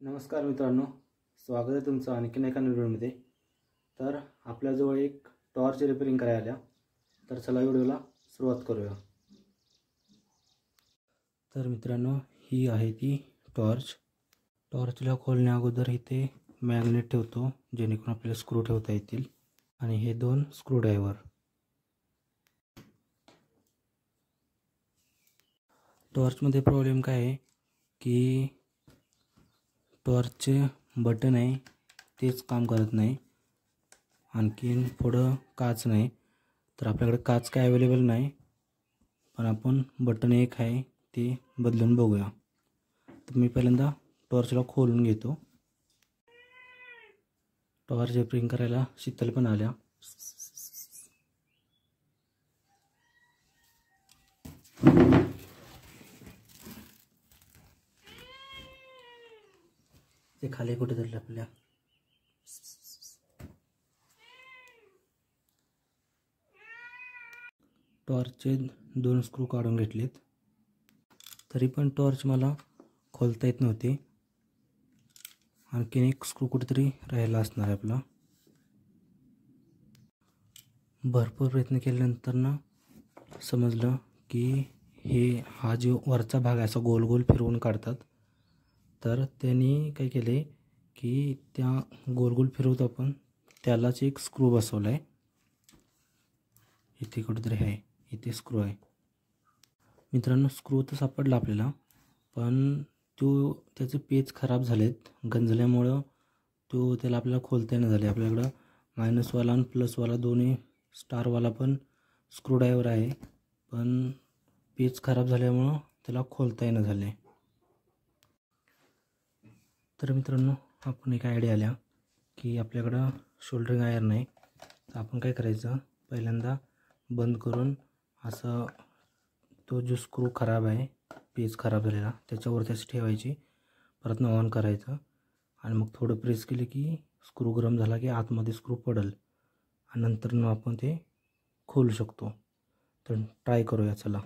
नमस्कार मित्रांनो, स्वागत आहे तुमचं आणखीन एका व्हिडिओमध्ये। तर आपल्याजवळ एक टॉर्च रिपेअरिंग करायला आल्या, तर चला व्हिडिओला सुरुवात करूया। तर मित्रांनो, ही आहे ती टॉर्चला खोलण्या अगोदर इथे मॅग्नेट ठेवतो जेणेकरून आपल्याला स्क्रू ठेवता येतील, आणि हे दोन स्क्रू ड्रायव्हर। टॉर्चमध्ये प्रॉब्लेम काय आहे की टॉर्चचे बटन आहे तेच काम करत नाही, आणखीन पुढं काच नाही। तर आपल्याकडे काच काय अवेलेबल नाही, पण आपण बटन एक आहे ते बदलून बघूया। तर मी पहिल्यांदा टॉर्चला खोलून घेतो। टॉर्च रिपेअरिंग करायला शीतल पण आल्या। ते खाली कुठे धरलं आपल्या। टॉर्चचे दोन स्क्रू काढून घेतलेत, तरी पण टॉर्च मला खोलता येत नव्हते। आणखीन एक स्क्रू कुठेतरी राहिला असणार आहे आपला। भरपूर प्रयत्न केल्यानंतर ना समजलं की हा जो वरचा भाग आहे असा गोल गोल फिरवून काढतात। तर त्यांनी काय केले की त्या गोल गोल फिरवतो आपण त्यालाच एक स्क्रू बसवला आहे। इथे कुठेतरी आहे, इथे स्क्रू आहे मित्रांनो। स्क्रू तर सापडला आपल्याला, पण त्याचे पेच खराब झालेत गंजल्यामुळं त्याला आपल्याला खोलता येणं झाले। आपल्याकडं मायनसवाला आणि प्लसवाला दोन्ही स्टारवाला पण स्क्रू ड्रायव्हर आहे, पण पेच खराब झाल्यामुळं त्याला खोलता येणं झाले। तर मित्रांनो, आपण एक आयडिया आल्या की आपल्याकडं शोल्डरिंग आयर्न आहे। तर आपण काय करायचं, पहिल्यांदा बंद करून असं तो जो स्क्रू खराब आहे पेच खराब झालेला त्याच्यावरती असं ठेवायची, परत ऑन करायचं, आणि मग थोडं प्रेस केलं की स्क्रू गरम झाला की आतमध्ये स्क्रू पडेल, आणि नंतर मग आपण ते खोलू शकतो। तर ट्राय करूया चला।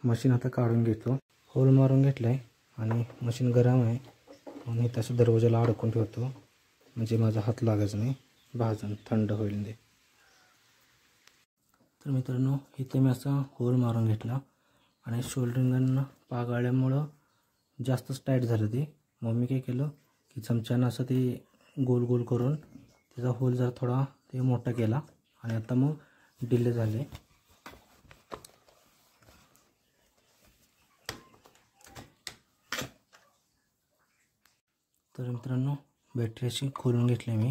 मशीन आता काढून घेतो। होल मारून घेतलं आहे आणि मशीन गरम आहे म्हणून तसं दरवाजाला अडकून ठेवतो, म्हणजे माझा हात लागायचा नाही, भाजून थंड होईल दे। तर मित्रांनो, इथे मी असा होल मारून घेतला आणि शोल्डरिंगनं पागाळल्यामुळं जास्तच टाईट झालं ते। मग मी काय केलं की चमच्यानं असं ते गोल गोल करून त्याचा होल जरा थोडा ते मोठा केला, आणि आता मग डिले झाले। तर मित्रांनो, बॅटरी अशी खोलून घेतली मी।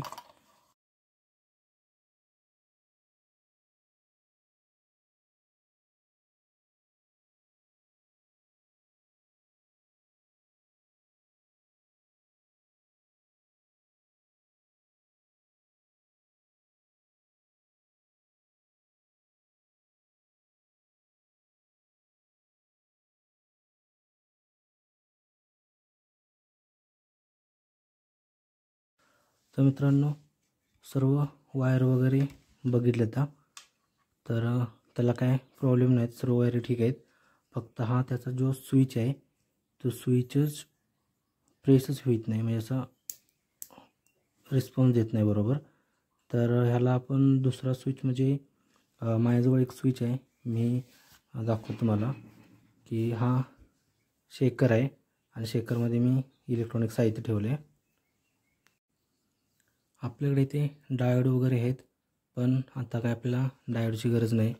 तर मित्रांनो, सर्व वायर वगैरे बघितले तर त्याला काय प्रॉब्लेम नाहीत, सर्व वायर ठीक आहेत। फक्त हा त्याचा जो स्विच आहे तो स्विचच प्रेसच होत नाही, म्हणजे असा रिस्पॉन्स देत नाही बरोबर। तर ह्याला आपण दुसरा स्विच, म्हणजे माझ्याजवळ एक स्विच आहे, मी दाखवतो तुम्हाला की हा शेकर आहे, आणि शेकरमध्ये मी इलेक्ट्रॉनिक साहित्य ठेवले आहे। आपल्याकडे इथे डायोड वगैरे आहेत, पण आता काय आपल्याला डायोडची गरज नाही।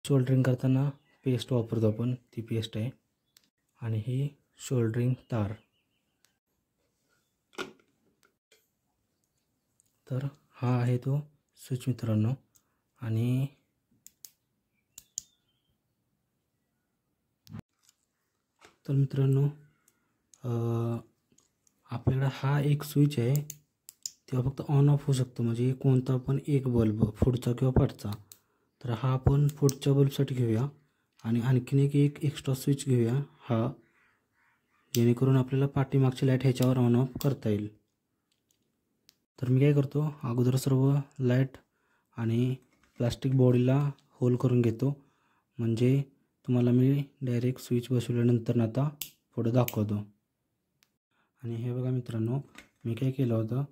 शोल्डरिंग करताना पेस्ट वापरतो आपण, ती पेस्ट आहे, आणि ही शोल्डरिंग तार। तर हा आहे तो स्विच मित्रांनो, आणि तर मित्रांनो, आपल्याकडे हा एक स्विच आहे, तेव्हा फक्त ऑन ऑफ होऊ शकतो, म्हणजे कोणता पण एक बल्ब, पुढचा किंवा पाठचा। तर हा आपण पुढच्या बल्बसाठी घेऊया, आणि आणखीन एक एक्स्ट्रा स्विच घेऊया हा, जेणेकरून आपल्याला पाठीमागची लाईट ह्याच्यावर ऑन ऑफ करता येईल। तर मी काय करतो, अगोदर सर्व लाईट आणि प्लास्टिक बॉडीला होल करून घेतो, म्हणजे तुम्हाला मी डायरेक्ट स्विच बसवल्यानंतर ना आता पुढं दाखवतो. आणि हे बघा मित्रांनो, मी काय केलं होतं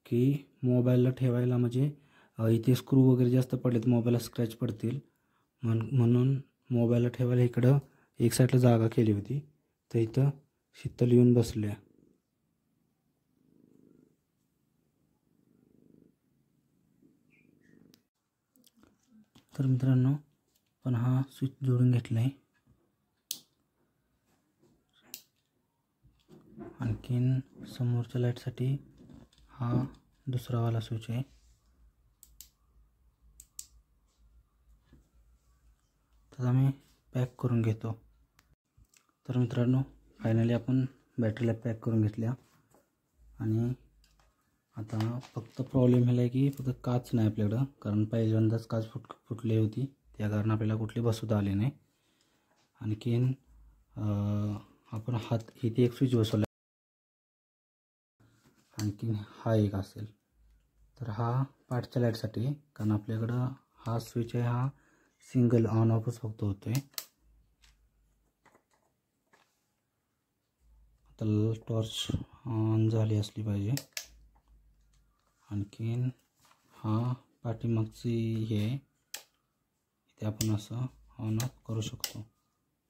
की मोबाईलला ठेवायला म्हणजे इथे स्क्रू वगैरे जास्त पडले तर मोबाईलला स्क्रॅच पडतील म्हणून मोबाईलला ठेवायला इकडं एक साईडला जागा केली होती. तर इथं शीतल येऊन बसल्या. तर मित्रांनो, पण हा स्विच जोडून घेतला आहे. आणखीन समोरच्या लाईटसाठी हा दुसरावाला स्विच आहे. तर आम्ही पॅक करून घेतो. तर मित्रांनो, फायनली आपण बॅटरीला पॅक करून घेतल्या. आणि आता फक्त प्रॉब्लेम ह्याला आहे की फक्त काच नाही आपल्याकडं, कारण पहिल्यांदाच काच फुटली होती, त्या कारण आपल्याला कुठली बसवता आली नाही. आणखीन आपण हात इथे एक स्विच बसवला, आणखीन हा एक असेल. तर हा पाठच्या लाईटसाठी, कारण आपल्याकडं हा स्विच आहे हा सिंगल ऑन ऑफच फक्त होतोय. आता टॉर्च ऑन झाली असली पाहिजे. आणखीन हा पाठीमागची हे इथे आपण असं ऑन ऑफ करू शकतो.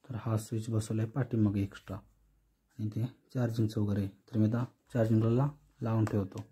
तर हा स्विच बसवला आहे पाठीमागे एक्स्ट्रा, आणि ते चार्जिंगचं वगैरे. तर मी आता चार्जिंगला लावून ठेवतो.